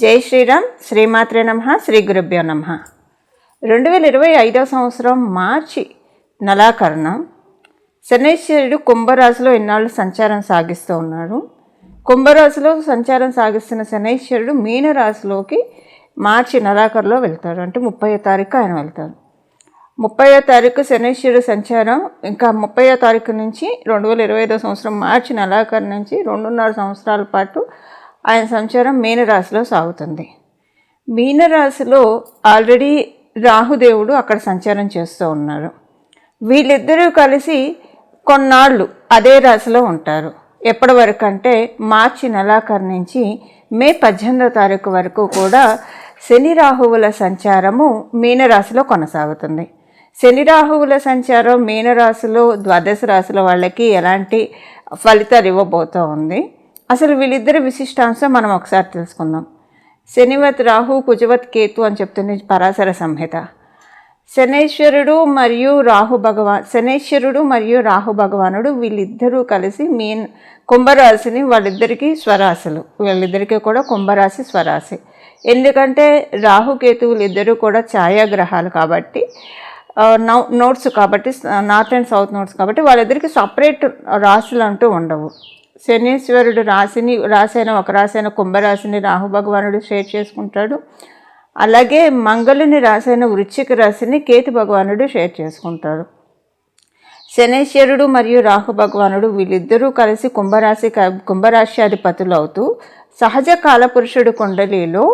జై శ్రీరామ్. శ్రీమాత్రే నమః. శ్రీ గురుభ్యో నమః. 2025 సంవత్సరం మార్చి నెలాఖరున శనైశ్వరుడు కుంభరాశిలో ఇన్నాళ్ళు సంచారం సాగిస్తూ ఉన్నాడు. కుంభరాశిలో సంచారం సాగిస్తున్న శనైశ్వరుడు మీనరాశిలోకి మార్చి నెలాఖరులో వెళ్తాడు. అంటే 30వ తారీఖు ఆయన వెళ్తారు. 30వ తారీఖు శనైశ్వరుడు సంచారం. ఇంకా 30వ తారీఖు నుంచి 2025 సంవత్సరం మార్చి నెలాఖరు నుంచి 2.5 సంవత్సరాల పాటు ఆయన సంచారం మీనరాశిలో సాగుతుంది. మీనరాశిలో ఆల్రెడీ రాహుదేవుడు అక్కడ సంచారం చేస్తూ ఉన్నారు. వీళ్ళిద్దరూ కలిసి కొన్నాళ్ళు అదే రాశిలో ఉంటారు. ఎప్పటి వరకు అంటే మార్చి నెలాఖరు నుంచి మే 18వ తారీఖు వరకు కూడా శని రాహువుల సంచారము మీనరాశిలో కొనసాగుతుంది. శని రాహువుల సంచారం మీనరాశిలో ద్వాదశ రాశుల వాళ్ళకి ఎలాంటి ఫలితాలు ఇవ్వబోతూ ఉంది, అసలు వీళ్ళిద్దరి విశిష్టాంశం మనం ఒకసారి తెలుసుకుందాం. శనివత్ రాహు కుజవత్ కేతు అని చెప్తుంది పరాశర సంహిత. శనైశ్వరుడు మరియు రాహు భగవానుడు వీళ్ళిద్దరూ కలిసి కుంభరాశిని, వాళ్ళిద్దరికీ స్వరాశులు, వీళ్ళిద్దరికీ కూడా కుంభరాశి స్వరాశి. ఎందుకంటే రాహుకేతువులు ఇద్దరు కూడా ఛాయాగ్రహాలు కాబట్టి, నోట్స్ కాబట్టి, నార్త్ అండ్ సౌత్ నోట్స్ కాబట్టి వాళ్ళిద్దరికి సపరేట్ రాశులు అంటూ ఉండవు. శనీశ్వరుడు ఒక రాశైన కుంభరాశిని రాహు భగవానుడు షేర్ చేసుకుంటాడు. అలాగే మంగళుని రాశైన వృశ్చిక రాశిని కేతు భగవానుడు షేర్ చేసుకుంటాడు. శనైశ్వరుడు మరియు రాహు భగవానుడు వీళ్ళిద్దరూ కలిసి కుంభరాశి అధిపతులు అవుతూ సహజ కాలపురుషుడు కుండలిలో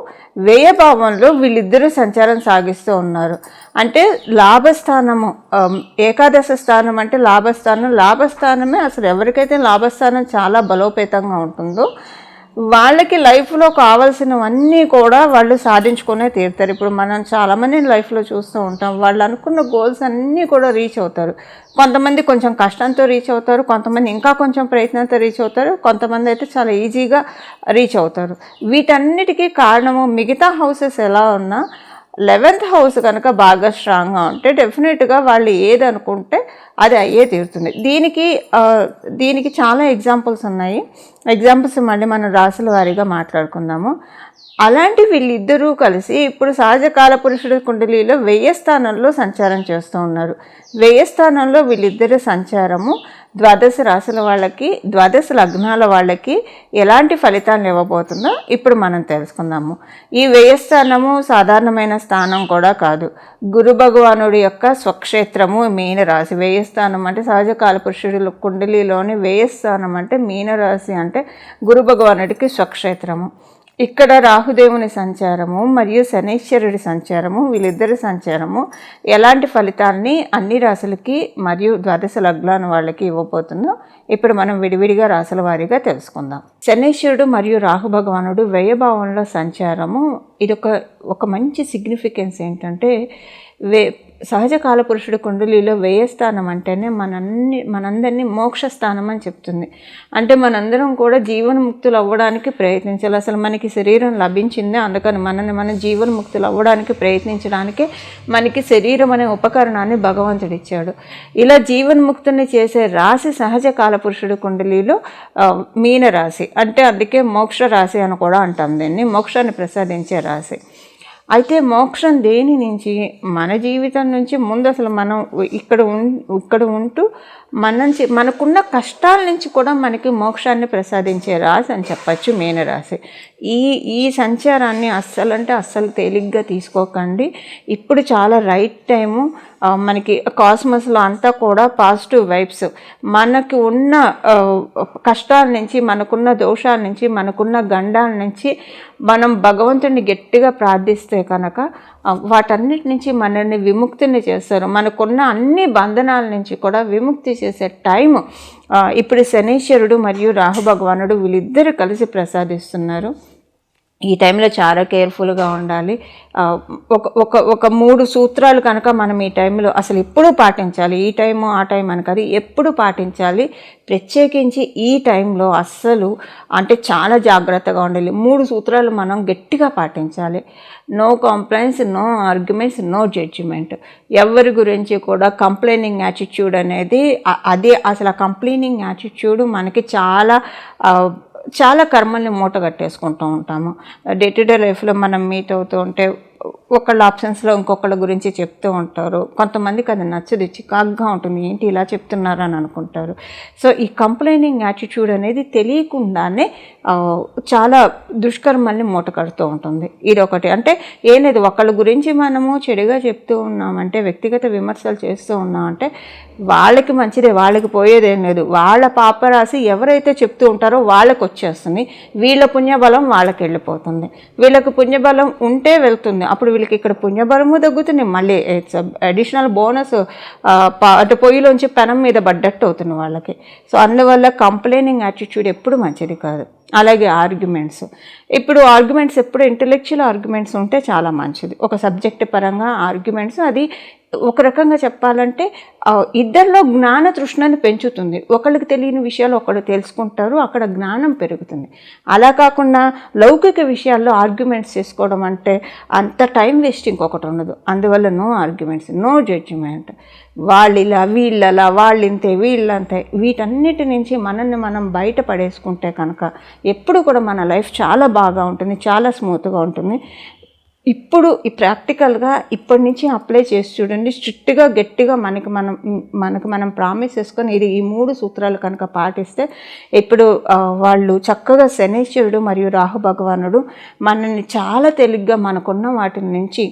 వ్యయభావంలో వీళ్ళిద్దరూ సంచారం సాగిస్తూ ఉన్నారు. అంటే లాభస్థానము, ఏకాదశ స్థానం అంటే లాభస్థానమే అసలు ఎవరికైతే లాభస్థానం చాలా బలోపేతంగా ఉంటుందో వాళ్ళకి లైఫ్లో కావాల్సినవన్నీ కూడా వాళ్ళు సాధించుకునే తీరుతారు. ఇప్పుడు మనం చాలామంది లైఫ్లో చూస్తూ ఉంటాం, వాళ్ళు అనుకున్న గోల్స్ అన్నీ కూడా రీచ్ అవుతారు. కొంతమంది కొంచెం కష్టంతో రీచ్ అవుతారు, కొంతమంది ఇంకా కొంచెం ప్రయత్నంతో రీచ్ అవుతారు, కొంతమంది అయితే చాలా ఈజీగా రీచ్ అవుతారు. వీటన్నిటికీ కారణము మిగతా హౌసెస్ ఎలా ఉన్నా 11th హౌస్ కనుక బాగా స్ట్రాంగ్గా ఉంటే డెఫినెట్గా వాళ్ళు ఏది అనుకుంటే అది అయ్యే తీరుతుంది. దీనికి చాలా ఎగ్జాంపుల్స్ ఉన్నాయి. ఎగ్జాంపుల్స్ మళ్ళీ మనం రాశుల వారీగా మాట్లాడుకుందాము. అలాంటి వీళ్ళిద్దరూ కలిసి ఇప్పుడు సహజ కాలపురుషుడు కుండలిలో 10వ స్థానంలో సంచారం చేస్తూ ఉన్నారు. 10వ స్థానంలో వీళ్ళిద్దరి సంచారము ద్వాదశ రాశుల వాళ్ళకి, ద్వాదశ లగ్నాల వాళ్ళకి ఎలాంటి ఫలితాలను ఇవ్వబోతుందో ఇప్పుడు మనం తెలుసుకుందాము. ఈ 10వ స్థానము సాధారణమైన స్థానం కూడా కాదు. గురు భగవానుడి యొక్క స్వక్షేత్రము మీనరాశి. 10వ స్థానం అంటే సహజ కాలపురుషుడు కుండలిలోని 10వ స్థానం అంటే మీనరాశి, అంటే గురు భగవానుడికి స్వక్షేత్రము. ఇక్కడ రాహుదేవుని సంచారము మరియు శనైశ్వరుడి సంచారము, వీళ్ళిద్దరి సంచారము ఎలాంటి ఫలితాన్ని అన్ని రాశులకి మరియు ద్వాదశ లగ్నాల వాళ్ళకి ఇవ్వబోతుందో ఇప్పుడు మనం విడివిడిగా రాశుల వారీగా తెలుసుకుందాం. శనైశ్వరుడు మరియు రాహు భగవానుడు వ్యయభావంలో సంచారము, ఇది ఒక మంచి సిగ్నిఫికెన్స్ ఏంటంటే, సహజ కాలపురుషుడు కుండలిలో 10వ స్థానం అంటేనే మనందరినీ మోక్ష స్థానం అని చెప్తుంది. అంటే మనందరం కూడా జీవన్ముక్తులు అవ్వడానికి ప్రయత్నించాలి. అసలు మనకి శరీరం లభించిందే అందుకని మన జీవన్ముక్తులు అవ్వడానికి ప్రయత్నించడానికే మనకి శరీరం అనే ఉపకరణాన్ని భగవంతుడు ఇచ్చాడు. ఇలా జీవన్ముక్తుని చేసే రాశి సహజ కాలపురుషుడు కుండలిలో మీనరాశి. అంటే అందుకే మోక్ష రాశి అని కూడా అంటాం దీన్ని, మోక్షాన్ని ప్రసాదించే రాశి. అయితే మోక్షం దేని నుంచి? మన జీవితం నుంచి ముందు అసలు మనం ఇక్కడ ఉంటూ మనకున్న కష్టాల నుంచి కూడా మనకి మోక్షాన్ని ప్రసాదించే రాశి అని చెప్పచ్చు మీనరాశి. ఈ సంచారాన్ని అస్సలు తేలిగ్గా తీసుకోకండి. ఇప్పుడు చాలా రైట్ టైము. మనకి కాస్మస్లో అంతా కూడా పాజిటివ్ వైబ్స్. మనకి ఉన్న కష్టాల నుంచి, మనకున్న దోషాల నుంచి, మనకున్న గండాల నుంచి మనం భగవంతుడిని గట్టిగా ప్రార్థిస్తే కనుక వాటన్నిటి నుంచి మనల్ని విముక్తిని చేస్తారు. మనకున్న అన్ని బంధనాల నుంచి కూడా విముక్తి చేసే టైము ఇప్పుడు శనైశ్వరుడు మరియు రాహు భగవానుడు వీళ్ళిద్దరూ కలిసి ప్రసాదిస్తున్నారు. ఈ టైంలో చాలా కేర్ఫుల్గా ఉండాలి. ఒక 3 సూత్రాలు కనుక మనం ఈ టైంలో అసలు ఎప్పుడూ పాటించాలి. ఈ టైము ఆ టైం అని కాదు, ఎప్పుడు పాటించాలి. ప్రత్యేకించి ఈ టైంలో అస్సలు అంటే చాలా జాగ్రత్తగా ఉండాలి. 3 సూత్రాలు మనం గట్టిగా పాటించాలి. No complaints, no arguments, no judgement. ఎవరి గురించి కూడా కంప్లైనింగ్ యాటిట్యూడ్ అనేది, అదే అసలు ఆ కంప్లైనింగ్ యాటిట్యూడ్ మనకి చాలా చాలా కర్మల్ని మూట కట్టేసుకుంటూ ఉంటాము. డే టు డే లైఫ్లో మనం మీట్ అవుతూ ఉంటే ఒకళ్ళ ఆప్షన్స్లో ఇంకొకళ్ళ గురించి చెప్తూ ఉంటారు. కొంతమందికి అది నచ్చదు, చికాగ్గా ఉంటుంది, ఏంటి ఇలా చెప్తున్నారు అని అనుకుంటారు. సో ఈ కంప్లైనింగ్ యాటిట్యూడ్ అనేది తెలియకుండానే చాలా దుష్కర్మల్ని మూట కడుతూ ఉంటుంది. ఇది ఒకటి. అంటే ఏం లేదు, ఒకళ్ళ గురించి మనము చెడుగా చెప్తూ ఉన్నామంటే, వ్యక్తిగత విమర్శలు చేస్తూ ఉన్నామంటే వాళ్ళకి మంచిదే, వాళ్ళకి పోయేదేం లేదు. వాళ్ళ పాపరాశి ఎవరైతే చెప్తూ ఉంటారో వాళ్ళకి వచ్చేస్తుంది, వీళ్ళ పుణ్యబలం వాళ్ళకి వెళ్ళిపోతుంది. వీళ్ళకి పుణ్యబలం ఉంటే వెళ్తుంది, అప్పుడు వీళ్ళకి ఇక్కడ పుణ్యబలము తగ్గుతుంది, మళ్ళీ అడిషనల్ బోనస్ అటు పొయ్యిలోంచి పెనం మీద పడ్డట్టు అవుతుంది వాళ్ళకి. సో అందువల్ల కంప్లైనింగ్ యాటిట్యూడ్ ఎప్పుడు మంచిది కాదు. అలాగే ఆర్గ్యుమెంట్స్, ఇప్పుడు ఆర్గ్యుమెంట్స్ ఎప్పుడు ఇంటెలెక్చువల్ ఆర్గ్యుమెంట్స్ ఉంటే చాలా మంచిది. ఒక సబ్జెక్ట్ పరంగా ఆర్గ్యుమెంట్స్, అది ఒక రకంగా చెప్పాలంటే ఇద్దరిలో జ్ఞాన తృష్ణని పెంచుతుంది. ఒకళ్ళకి తెలియని విషయాలు ఒకళ్ళు తెలుసుకుంటారు, అక్కడ జ్ఞానం పెరుగుతుంది. అలా కాకుండా లౌకిక విషయాల్లో ఆర్గ్యుమెంట్స్ చేసుకోవడం అంటే అంత టైం వేస్ట్ ఇంకొకటి ఉండదు. అందువల్ల నో ఆర్గ్యుమెంట్స్, నో జడ్జిమెంట్. వాళ్ళిలా వీళ్ళలా, వాళ్ళింతే వీళ్ళంతే, వీటన్నిటి నుంచి మనల్ని మనం బయట పడేసుకుంటే కనుక ఎప్పుడు కూడా మన లైఫ్ చాలా బాగా ఉంటుంది, చాలా స్మూత్గా ఉంటుంది. ఇప్పుడు ఈ ప్రాక్టికల్గా ఇప్పటి నుంచి అప్లై చేసి చూడండి. స్ట్రిక్ట్గా గట్టిగా మనకు మనం ప్రామిస్ చేసుకొని ఈ 3 సూత్రాలు కనుక పాటిస్తే ఇప్పుడు వాళ్ళు చక్కగా శనీశ్వరుడు మరియు రాహు భగవానుడు మనల్ని చాలా తేలిగ్గా మనకున్న వాటి నుంచి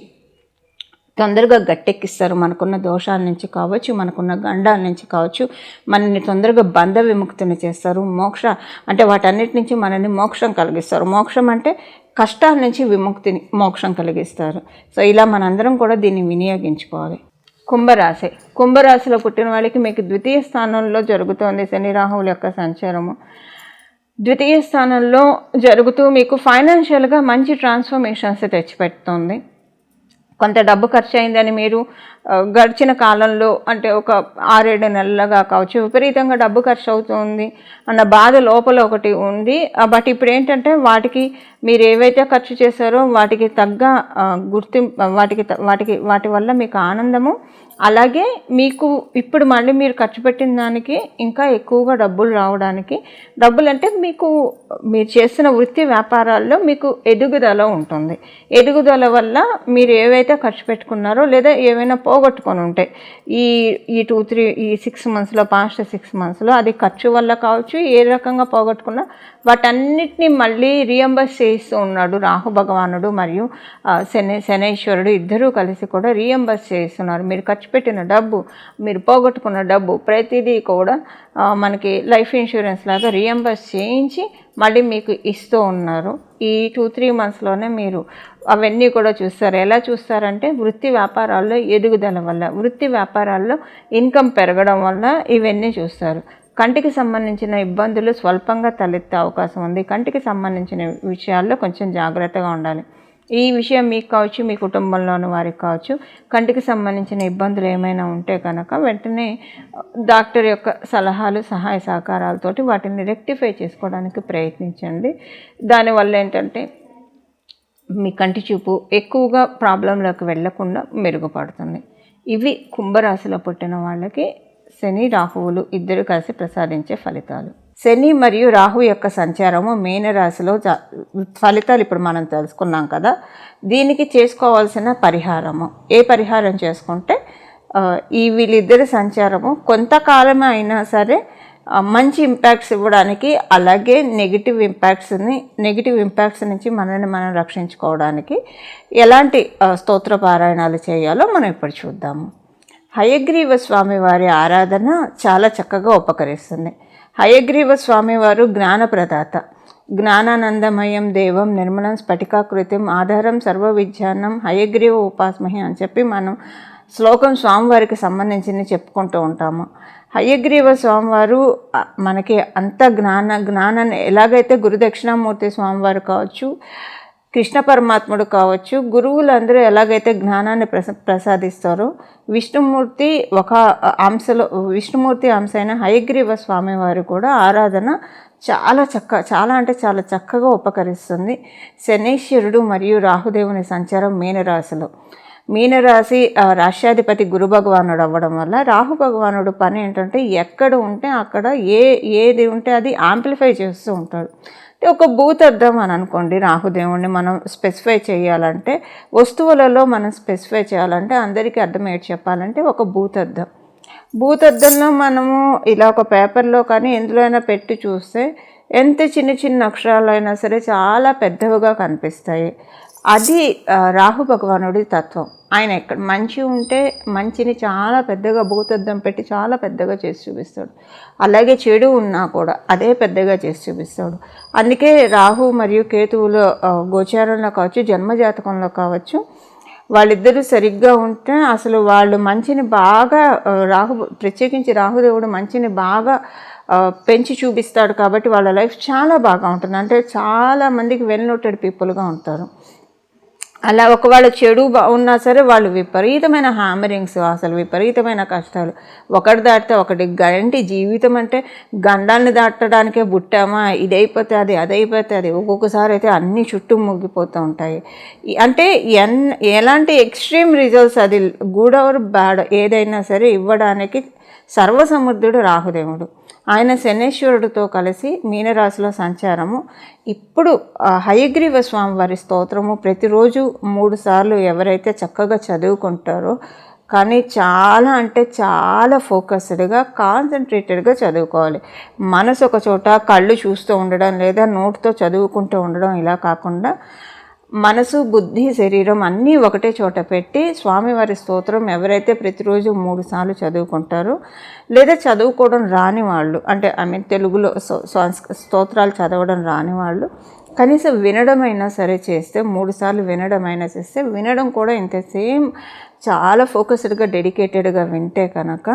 తొందరగా గట్టెక్కిస్తారు. మనకున్న దోషాల నుంచి కావచ్చు, మనకున్న గండాల నుంచి కావచ్చు, మనల్ని తొందరగా బంధ విముక్తిని చేస్తారు. అంటే వాటన్నిటి నుంచి మనల్ని మోక్షం కలిగిస్తారు. మోక్షం అంటే కష్టాల నుంచి విముక్తిని, మోక్షం కలిగిస్తారు. సో ఇలా మనందరం కూడా దీన్ని వినియోగించుకోవాలి. కుంభరాశి, కుంభరాశిలో పుట్టిన వాళ్ళకి మీకు ద్వితీయ స్థానంలో జరుగుతోంది శని రాహువుల యొక్క సంచారము. ద్వితీయ స్థానంలో జరుగుతూ మీకు ఫైనాన్షియల్గా మంచి ట్రాన్స్ఫర్మేషన్స్ తెచ్చిపెడుతుంది. కొంత డబ్బు ఖర్చు అయిందని మీరు గడిచిన కాలంలో అంటే ఒక 6-7 నెలలుగా కావచ్చు విపరీతంగా డబ్బు ఖర్చు అవుతుంది అన్న బాధ లోపల ఒకటి ఉంది. బట్ ఇప్పుడు ఏంటంటే వాటికి మీరు ఏవైతే ఖర్చు చేశారో వాటికి తగ్గ వాటి వల్ల మీకు ఆనందము, అలాగే మీకు ఇప్పుడు మళ్ళీ మీరు ఖర్చు పెట్టిన దానికి ఇంకా ఎక్కువగా డబ్బులు రావడానికి, డబ్బులు అంటే మీకు మీరు చేస్తున్న వృత్తి వ్యాపారాల్లో మీకు ఎదుగుదల ఉంటుంది. ఎదుగుదల వల్ల మీరు ఏవైతే ఖర్చు పెట్టుకున్నారో లేదా ఏవైనా పోగొట్టుకొని ఉంటాయి ఈ 6 మంత్స్లో, పాస్ట్ 6 మంత్స్లో, అది ఖర్చు వల్ల కావచ్చు, ఏ రకంగా పోగొట్టుకున్నా వాటన్నిటిని మళ్ళీ రీఎంబర్స్ చేస్తూ ఉన్నాడు రాహు భగవానుడు మరియు శనైశ్వరుడు. ఇద్దరూ కలిసి కూడా రీఎంబర్స్ చేస్తున్నారు. మీరు ఖర్చు పెట్టిన డబ్బు, మీరు పోగొట్టుకున్న డబ్బు ప్రతిదీ కూడా మనకి లైఫ్ ఇన్సూరెన్స్ లాగా రీఎంబర్స్ చేయించి మళ్ళీ మీకు ఇస్తూ ఉన్నారు. ఈ 2-3 మంత్స్లోనే మీరు అవన్నీ కూడా చూస్తారు. ఎలా చూస్తారంటే వృత్తి వ్యాపారాల్లో ఎదుగుదల వల్ల, వృత్తి వ్యాపారాల్లో ఇన్కమ్ పెరగడం వల్ల ఇవన్నీ చూస్తారు. కంటికి సంబంధించిన ఇబ్బందులు స్వల్పంగా తలెత్తే అవకాశం ఉంది. కంటికి సంబంధించిన విషయాల్లో కొంచెం జాగ్రత్తగా ఉండాలి. ఈ విషయం మీకు కావచ్చు, మీ కుటుంబంలోని వారికి కావచ్చు, కంటికి సంబంధించిన ఇబ్బందులు ఏమైనా ఉంటే కనుక వెంటనే డాక్టర్ యొక్క సలహాలు, సహాయ సహకారాలతోటి వాటిని రెక్టిఫై చేసుకోవడానికి ప్రయత్నించండి. దానివల్ల ఏంటంటే మీ కంటి చూపు ఎక్కువగా ప్రాబ్లంలోకి వెళ్లకుండా మెరుగుపడుతుంది. ఇవి కుంభరాశిలో పుట్టిన వాళ్ళకి శని రాహువులు ఇద్దరు కలిసి ప్రసాదించే ఫలితాలు. శని మరియు రాహు యొక్క సంచారము మీనరాశిలో ఫలితాలు ఇప్పుడు మనం తెలుసుకున్నాం కదా. దీనికి చేసుకోవాల్సిన పరిహారము, ఏ పరిహారం చేసుకుంటే వీళ్ళిద్దరి సంచారము కొంతకాలం అయినా సరే మంచి ఇంపాక్ట్స్ ఇవ్వడానికి, అలాగే నెగిటివ్ ఇంపాక్ట్స్ నుంచి మనల్ని మనం రక్షించుకోవడానికి ఎలాంటి స్తోత్ర పారాయణాలు చేయాలో మనం ఇప్పుడు చూద్దాము. హయగ్రీవ స్వామివారి ఆరాధన చాలా చక్కగా ఉపకరిస్తుంది. హయగ్రీవ స్వామివారు జ్ఞానప్రదాత. జ్ఞానానందమయం దేవం నిర్మలం స్ఫటికాకృతిం ఆధారం సర్వ విజ్ఞానం హయగ్రీవ ఉపాస్మహి అని చెప్పి మనం శ్లోకం స్వామివారికి సంబంధించింది చెప్పుకుంటూ ఉంటాము. హయగ్రీవ స్వామివారు మనకి అంత జ్ఞానాన్ని ఎలాగైతే గురుదక్షిణామూర్తి స్వామివారు కావచ్చు, కృష్ణ పరమాత్ముడు కావచ్చు, గురువులందరూ ఎలాగైతే జ్ఞానాన్ని ప్రసాదిస్తారో విష్ణుమూర్తి అంశ అయిన హయగ్రీవ స్వామివారు కూడా ఆరాధన చాలా అంటే చాలా చక్కగా ఉపకరిస్తుంది. శనీశ్వరుడు మరియు రాహుదేవుని సంచారం మీనరాశిలో. మీనరాశి రాష్ట్రాధిపతి గురు భగవానుడు అవ్వడం వల్ల రాహు భగవానుడు పని ఏంటంటే ఎక్కడ ఉంటే అక్కడ ఏది ఉంటే అది యాంప్లిఫై చేస్తూ ఉంటాడు. అంటే ఒక భూతద్దం అని అనుకోండి, రాహుదేవుణ్ణి మనం స్పెసిఫై చేయాలంటే, వస్తువులలో మనం స్పెసిఫై చేయాలంటే అందరికీ అర్థమయ్యేది చెప్పాలంటే ఒక భూతద్దం. భూతద్దంలో మనము ఇలా ఒక పేపర్లో కానీ ఎందులో అయినా పెట్టి చూస్తే ఎంత చిన్న చిన్న అక్షరాలు అయినా సరే చాలా పెద్దవిగా కనిపిస్తాయి. అది రాహు భగవానుడి తత్వం. ఆయన ఎక్కడ మంచి ఉంటే మంచిని చాలా పెద్దగా భూతద్దం పెట్టి చాలా పెద్దగా చేసి చూపిస్తాడు. అలాగే చెడు ఉన్నా కూడా అదే పెద్దగా చేసి చూపిస్తాడు. అందుకే రాహు మరియు కేతువుల గోచారంలో కావచ్చు, జన్మజాతకంలో కావచ్చు, వాళ్ళిద్దరూ సరిగ్గా ఉంటే అసలు వాళ్ళు మంచిని బాగా ప్రత్యేకించి రాహుదేవుడు మంచిని బాగా పెంచి చూపిస్తాడు. కాబట్టి వాళ్ళ లైఫ్ చాలా బాగా ఉంటుంది. అంటే చాలామందికి వెల్ నోటెడ్ పీపుల్గా ఉంటారు. అలా ఒకవేళ చెడు ఉన్నా సరే వాళ్ళు విపరీతమైన హ్యామరింగ్స్, అసలు విపరీతమైన కష్టాలు, ఒకటి దాటితే ఒకటి గంటి జీవితం. అంటే గండాన్ని దాటడానికే పుట్టామా, ఇదైపోతే అది, అదైపోతే అది, ఒక్కొక్కసారి అయితే అన్నీ చుట్టూ ముగ్గిపోతూ ఉంటాయి. అంటే ఎలాంటి ఎక్స్ట్రీమ్ రిజల్ట్స్, అది గుడ్ ఆర్ బ్యాడ్ ఏదైనా సరే ఇవ్వడానికి సర్వసమర్థుడు రాహుదేవుడు. ఆయన శనేశ్వరుడితో కలిసి మీనరాశిలో సంచారము. ఇప్పుడు హయగ్రీవ స్వామి వారి స్తోత్రము ప్రతిరోజు 3 సార్లు ఎవరైతే చక్కగా చదువుకుంటారో, కానీ చాలా అంటే చాలా ఫోకస్డ్గా కాన్సన్ట్రేటెడ్గా చదువుకోవాలి. మనసు ఒక చోట, కళ్ళు చూస్తూ ఉండడం లేదా నోట్తో చదువుకుంటూ ఉండడం ఇలా కాకుండా మనసు, బుద్ధి, శరీరం అన్నీ ఒకటే చోట పెట్టి స్వామివారి స్తోత్రం ఎవరైతే ప్రతిరోజు 3 సార్లు చదువుకుంటారో, లేదా చదువుకోవడం రాని వాళ్ళు, అంటే తెలుగులో స్తోత్రాలు చదవడం రాని వాళ్ళు కనీసం వినడమైనా సరే చేస్తే, 3 సార్లు వినడమైనా చేస్తే, వినడం కూడా ఇంత సేమ్ చాలా ఫోకస్డ్గా డెడికేటెడ్గా వింటే కనుక,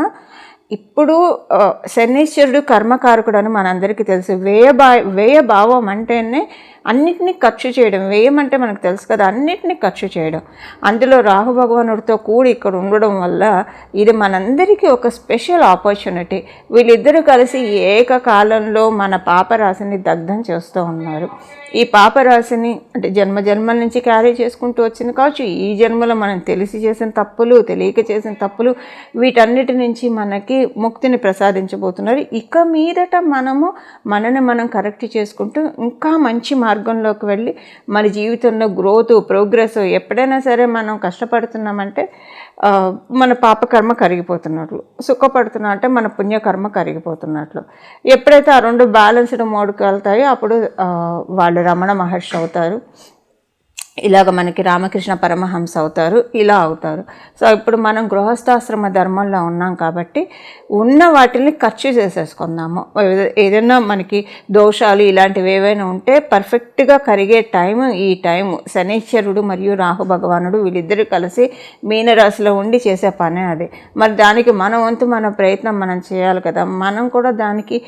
ఇప్పుడు శనీశ్వరుడు కర్మకారకుడు అని మనందరికీ తెలుసు. వ్యయభావం అంటేనే అన్నిటినీ ఖర్చు చేయడం. వ్యయం అంటే మనకు తెలుసు కదా, అన్నిటినీ ఖర్చు చేయడం. అందులో రాహు భగవానుడితో కూడి ఇక్కడ ఉండడం వల్ల ఇది మనందరికీ ఒక స్పెషల్ ఆపర్చునిటీ. వీళ్ళిద్దరూ కలిసి ఏకకాలంలో మన పాపరాశిని దగ్ధం చేస్తూ ఉన్నారు. ఈ పాపరాశిని అంటే జన్మల నుంచి క్యారీ చేసుకుంటూ వచ్చింది కావచ్చు. ఈ జన్మలో మనం తెలిసి చేసిన తప్పులు, తెలియక చేసిన తప్పులు, వీటన్నిటి నుంచి మనకి ముక్తిని ప్రసాదించబోతున్నారు. ఇక మీదట మనని మనం కరెక్ట్ చేసుకుంటూ ఇంకా మంచి మార్గంలోకి వెళ్ళి మన జీవితంలో గ్రోత్, ప్రోగ్రెస్, ఎప్పుడైనా సరే మనం కష్టపడుతున్నామంటే మన పాపకర్మ కరిగిపోతున్నట్లు, సుఖపడుతున్నా అంటే మన పుణ్యకర్మ కరిగిపోతున్నట్లు. ఎప్పుడైతే ఆ 2 బ్యాలెన్స్డ్ మోడ్కి వెళ్తాయో అప్పుడు వాళ్ళు రమణ మహర్షి అవుతారు. ఇలాగ మనకి రామకృష్ణ పరమహంస అవుతారు, ఇలా అవుతారు. సో ఇప్పుడు మనం గృహస్థాశ్రమ ధర్మంలో ఉన్నాం కాబట్టి ఉన్న వాటిని ఖర్చు చేసేసుకుందాము. ఏదైనా మనకి దోషాలు ఇలాంటివి ఏవైనా ఉంటే పర్ఫెక్ట్గా కరిగే ఈ టైము శనీశ్వరుడు మరియు రాహు భగవానుడు వీళ్ళిద్దరూ కలిసి మీనరాశిలో ఉండి చేసే పనే అది. మరి దానికి మన వంతు మన ప్రయత్నం మనం చేయాలి కదా. మనం కూడా దానికి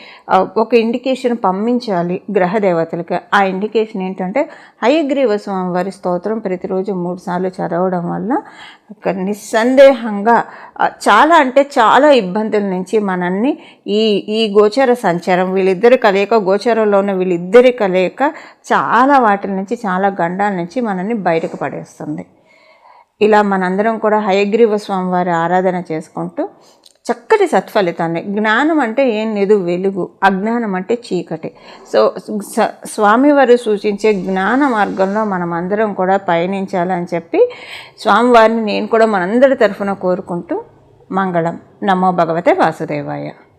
ఒక ఇండికేషన్ పంపించాలి గ్రహ దేవతలకి. ఆ ఇండికేషన్ ఏంటంటే హయగ్రీవ స్వామి వారి స్తోత్రం ప్రతిరోజు 3 సార్లు చదవడం వల్ల నిస్సందేహంగా చాలా అంటే చాలా ఇబ్బందుల నుంచి మనల్ని ఈ గోచర సంచారం, వీళ్ళిద్దరి కలయిక, గోచరంలో ఉన్న వీళ్ళిద్దరి కలయిక చాలా వాటి నుంచి, చాలా గండాల నుంచి మనల్ని బయటకు పడేస్తుంది. ఇలా మనందరం కూడా హయగ్రీవ స్వామి వారి ఆరాధన చేసుకుంటూ చక్కటి సత్ఫలితాన్ని, జ్ఞానం అంటే ఏం లేదు వెలుగు, అజ్ఞానం అంటే చీకటి. సో స్వామివారు సూచించే జ్ఞాన మార్గంలో మనం అందరం కూడా పయనించాలని చెప్పి స్వామివారిని నేను కూడా మనందరి తరఫున కోరుకుంటూ మంగళం. నమో భగవతే వాసుదేవాయ.